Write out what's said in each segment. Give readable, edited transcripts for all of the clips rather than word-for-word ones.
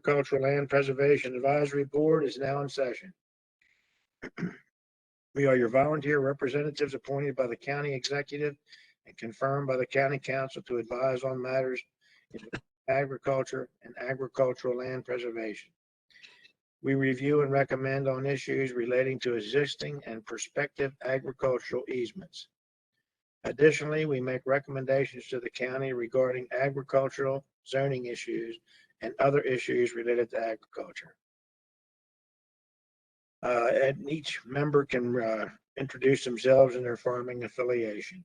Agricultural Land Preservation Advisory Board is now in session. We are your volunteer representatives appointed by the county executive and confirmed by the county council to advise on matters in agriculture and agricultural land preservation. We review and recommend on issues relating to existing and prospective agricultural easements. Additionally, we make recommendations to the county regarding agricultural zoning issues and other issues related to agriculture. And each member can introduce themselves and their farming affiliation.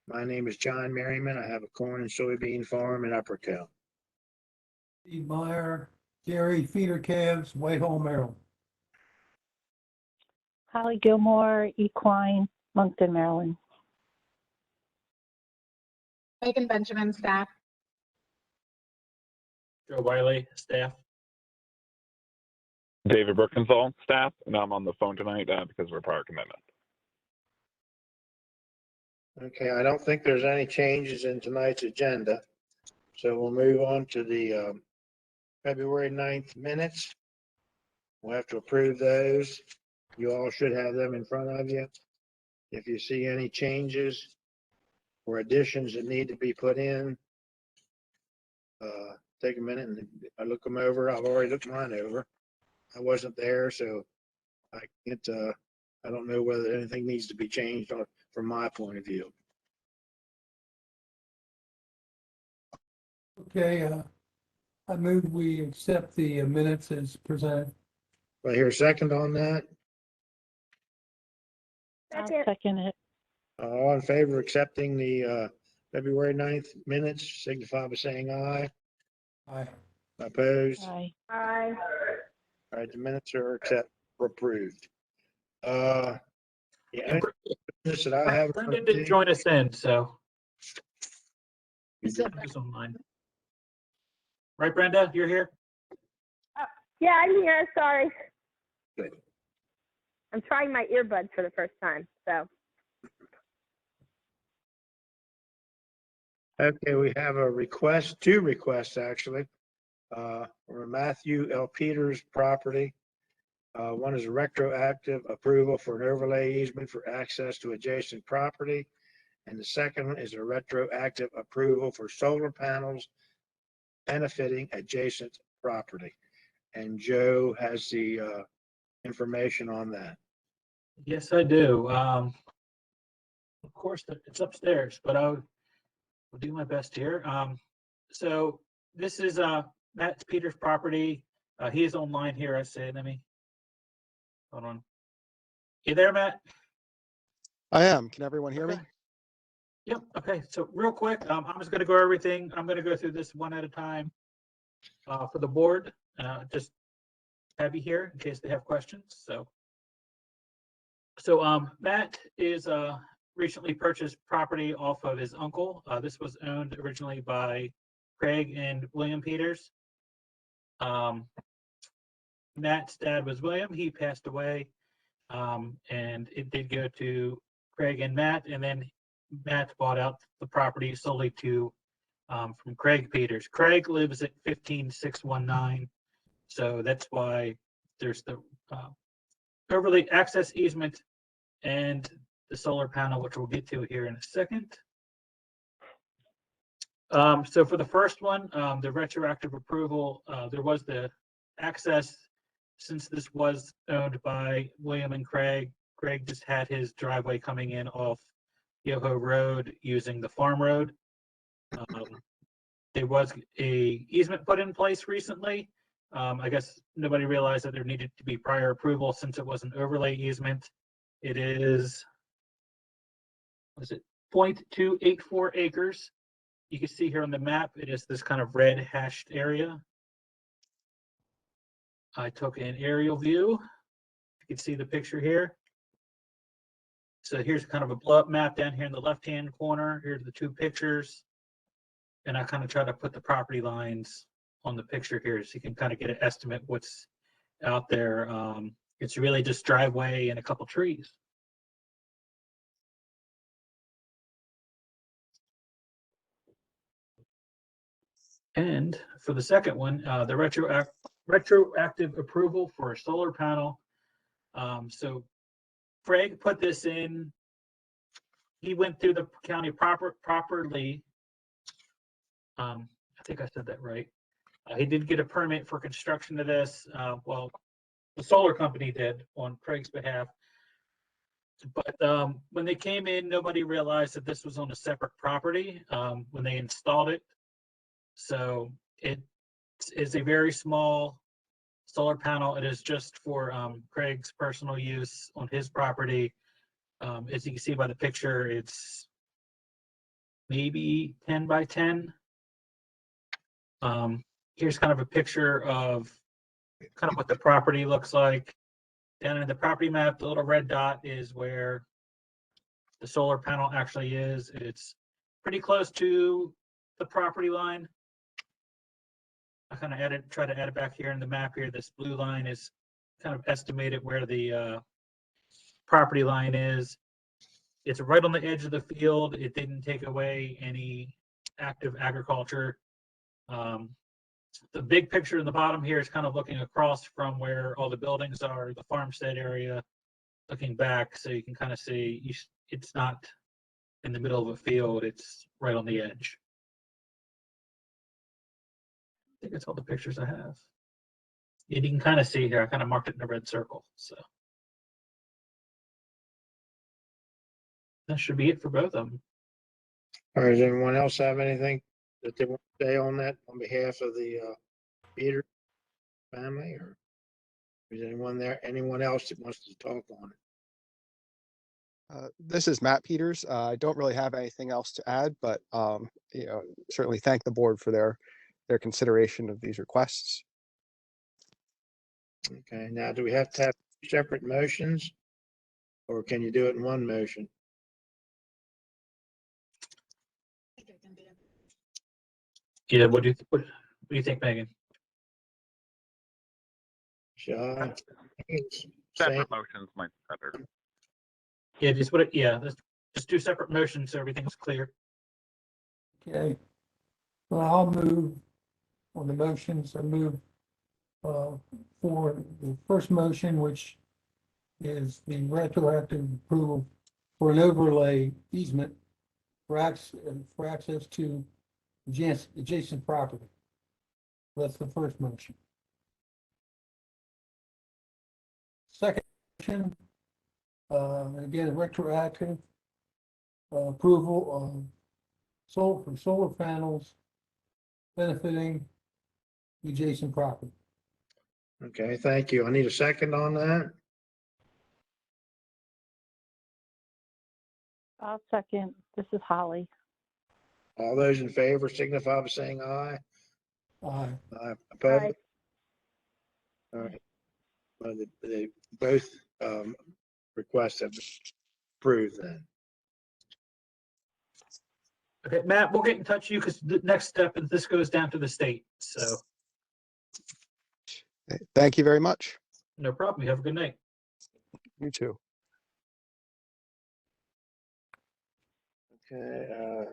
My name is John Merriman. I have a corn and soybean farm in Upper Cal. Steve Meyer, Gary Feeder Calves, Whitehall, Maryland. Holly Gilmore, Equine, Moncton, Maryland. Megan Benjamin, staff. Joe Wiley, staff. David Birkenthal, staff, and I'm on the phone tonight because of a prior commitment. Okay, I don't think there's any changes in tonight's agenda. So we'll move on to the February 9th minutes. We'll have to approve those. You all should have them in front of you. If you see any changes or additions that need to be put in, take a minute and I look them over. I've already looked mine over. I wasn't there, so I can't, I don't know whether anything needs to be changed from my point of view. Okay, I move we accept the minutes as presented. Do I hear a second on that? I'll second it. All in favor of accepting the February 9th minutes, signify by saying aye. Aye. Opposed? Aye. Aye. All right, the minutes are approved. Yeah, And business that I have. Brendan didn't join us in, so. He's online. Right, Brenda, you're here? Yeah, I'm here. Sorry. Good. I'm trying my earbuds for the first time. So, Okay, we have a request, two requests actually, for Matthew L. Peters property. One is a retroactive approval for an overlay easement for access to adjacent property. And the second one is a retroactive approval for solar panels benefiting adjacent property. And Joe has the information on that. Yes, I do. Of course, it's upstairs, but I'll do my best here. So this is Matt Peters' property. He is online here. I say, let me, hold on. You there, Matt? I am. Can everyone hear me? Yep. Okay. So real quick, I'm just going to go over everything. I'm going to go through this one at a time for the board. Just have you here in case they have questions. So Matt is recently purchased property off of his uncle. This was owned originally by Craig and William Peters. Matt's dad was William. He passed away, and it did go to Craig and Matt, and then Matt bought out the property solely to from Craig Peters. Craig lives at 15619, so that's why there's the overlay access easement and the solar panel, which we'll get to here in a second. So for the first one, the retroactive approval, there was the access, since this was owned by William and Craig. Craig just had his driveway coming in off Yoho Road using the farm road. There was a easement put in place recently. I guess nobody realized that there needed to be prior approval since it was an overlay easement. It is, what is it, 0.284 acres. You can see here on the map, it is this kind of red hashed area. I took an aerial view. You can see the picture here. So here's kind of a blow up map down here in the left-hand corner. Here's the two pictures. And I kind of try to put the property lines on the picture here so you can kind of get an estimate what's out there. It's really just driveway and a couple trees. And for the second one, the retroactive approval for a solar panel. So Craig put this in. He went through the county properly. I think I said that right. He did get a permit for construction of this. Well, the solar company did on Craig's behalf. But when they came in, nobody realized that this was on a separate property when they installed it. So it is a very small solar panel. It is just for Craig's personal use on his property. As you can see by the picture, it's maybe 10 by 10. Here's kind of a picture of kind of what the property looks like. Down in the property map, the little red dot is where the solar panel actually is. It's pretty close to the property line. I kind of try to add it back here in the map here. This blue line is kind of estimated where the property line is. It's right on the edge of the field. It didn't take away any active agriculture. The big picture in the bottom here is kind of looking across from where all the buildings are, the farmstead area, looking back, so you can kind of see it's not in the middle of a field, it's right on the edge. I think that's all the pictures I have. And you can kind of see here, I kind of marked it in a red circle, so. That should be it for both of them. All right, does anyone else have anything that they want to say on that on behalf of the Peter family, or is anyone else that wants to talk on it? This is Matt Peters. I don't really have anything else to add, but certainly thank the board for their consideration of these requests. Okay, now do we have to have separate motions, or can you do it in one motion? Yeah, what do you think, Megan? Sean? Separate motions might be better. Yeah, let's just do separate motions so everything's clear. Okay. Well, I'll move on the motions. I move for the first motion, which is the retroactive approval for an overlay easement for access to adjacent property. That's the first motion. Second motion, again, retroactive approval of solar panels benefiting the adjacent property. Okay, thank you. I need a second on that. I'll second. This is Holly. All those in favor signify by saying aye. Aye. Opposed? Aye. All right. Well, they both requests have been approved then. Okay, Matt, we'll get in touch with you because the next step is this goes down to the state. So Thank you very much. no problem. You have a good night. You too. Okay.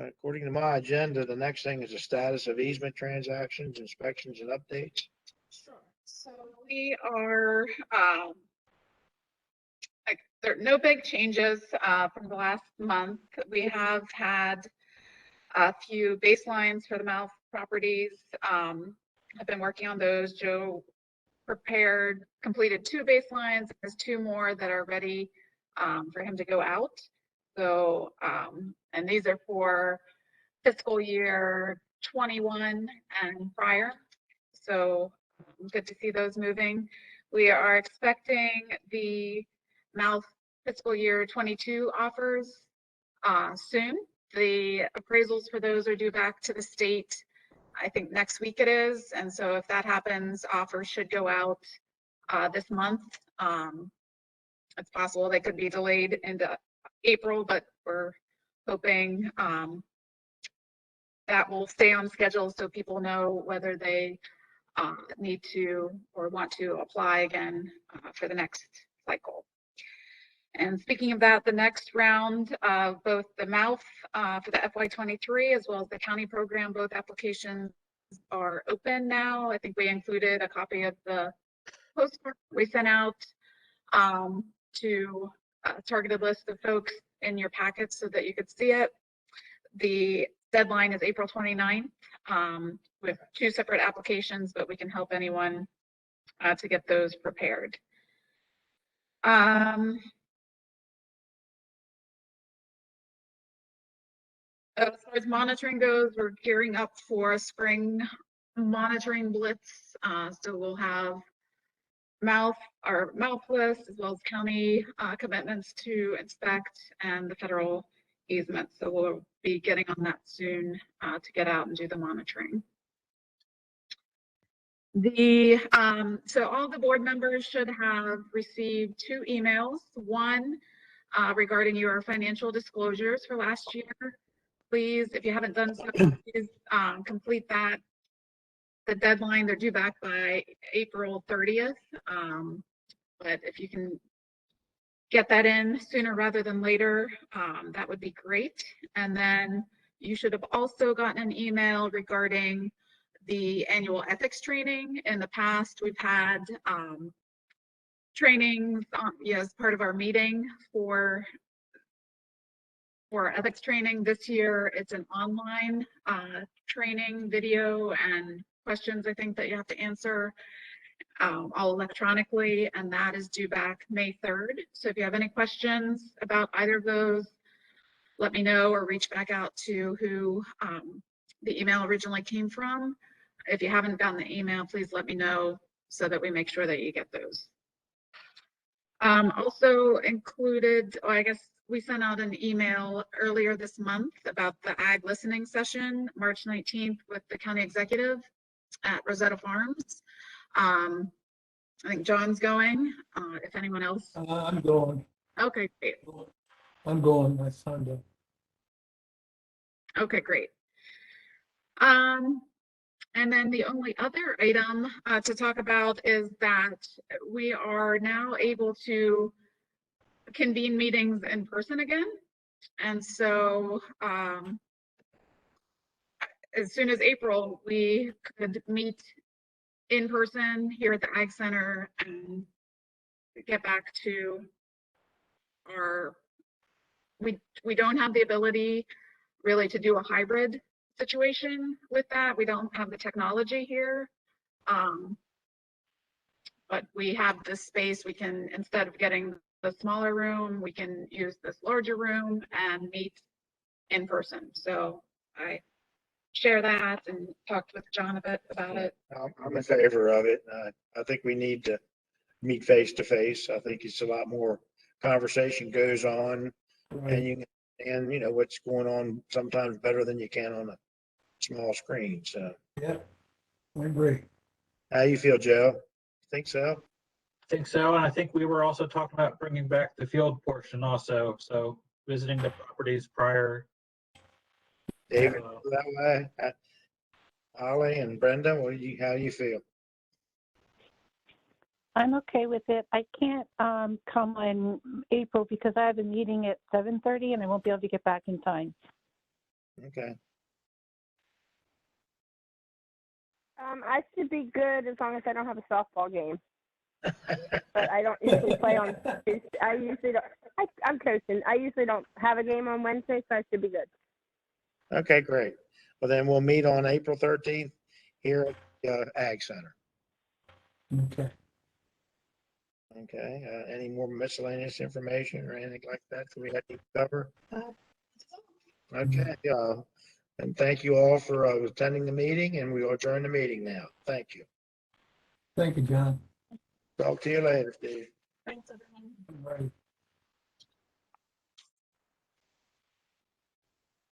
According to my agenda, the next thing is the status of easement transactions, inspections, and updates. Sure. So we are, there are no big changes from the last month. We have had a few baselines for the mouth properties. I've been working on those. Joe completed 2 baselines. There's 2 more that are ready for him to go out. So, and these are for fiscal year 21 and prior. So good to see those moving. We are expecting the mouth fiscal year 22 offers soon. The appraisals for those are due back to the state, I think next week it is. And so if that happens, offers should go out this month. It's possible they could be delayed into April, but we're hoping that will stay on schedule so people know whether they need to or want to apply again for the next cycle. And speaking of that, the next round of both the MALF for the FY23 as well as the county program, both applications are open now. I think we included a copy of the postcard we sent out to a targeted list of folks in your packets so that you could see it. The deadline is April 29th with 2 separate applications, but we can help anyone to get those prepared. As far as monitoring goes, we're gearing up for a spring monitoring blitz. So we'll have mouth list as well as county commitments to inspect and the federal easement. So we'll be getting on that soon to get out and do the monitoring. So all the board members should have received 2 emails. One regarding your financial disclosures for last year. Please, if you haven't done so, please complete that. The deadline, they're due back by April 30th. But if you can get that in sooner rather than later, that would be great. And then you should have also gotten an email regarding the annual ethics training. In the past, we've had trainings as part of our meeting for ethics training. This year, it's an online training video and questions, I think, that you have to answer all electronically, and that is due back May 3rd. So if you have any questions about either of those, let me know or reach back out to who the email originally came from. If you haven't gotten the email, please let me know so that we make sure that you get those. Also included, I guess we sent out an email earlier this month about the ag listening session, March 19th with the county executive at Rosetta Farms. I think John's going, if anyone else. I'm going. Okay, great. I'm going. My son does. Okay, great. And then the only other item to talk about is that we are now able to convene meetings in person again. And so as soon as April, we could meet in person here at the Ag Center and get back to our, we don't have the ability really to do a hybrid situation with that. We don't have the technology here. But we have this space, we can, instead of getting the smaller room, we can use this larger room and meet in person. So I share that and talked with John a bit about it. I'm in favor of it. I think we need to meet face to face. I think it's a lot more conversation goes on, and you know what's going on sometimes better than you can on a small screen. So Yeah, I agree. how you feel, Joe? Think so? I think so, and I think we were also talking about bringing back the field portion also, so visiting the properties prior. David, that way. Ollie and Brenda, how do you feel? I'm okay with it. I can't come in April because I have a meeting at 7:30 and I won't be able to get back in time. Okay. I should be good as long as I don't have a softball game. But I don't usually play on Tuesday. I usually don't. I'm coaching. I usually don't have a game on Wednesday, so I should be good. Okay, great. Well, then we'll meet on April 13th here at the Ag Center. Okay. Okay. Any more miscellaneous information or anything like that we had to cover? Okay. And thank you all for attending the meeting, and we will adjourn the meeting now. Thank you. Thank you, John. Talk to you later, Steve. Thanks, everyone. All right.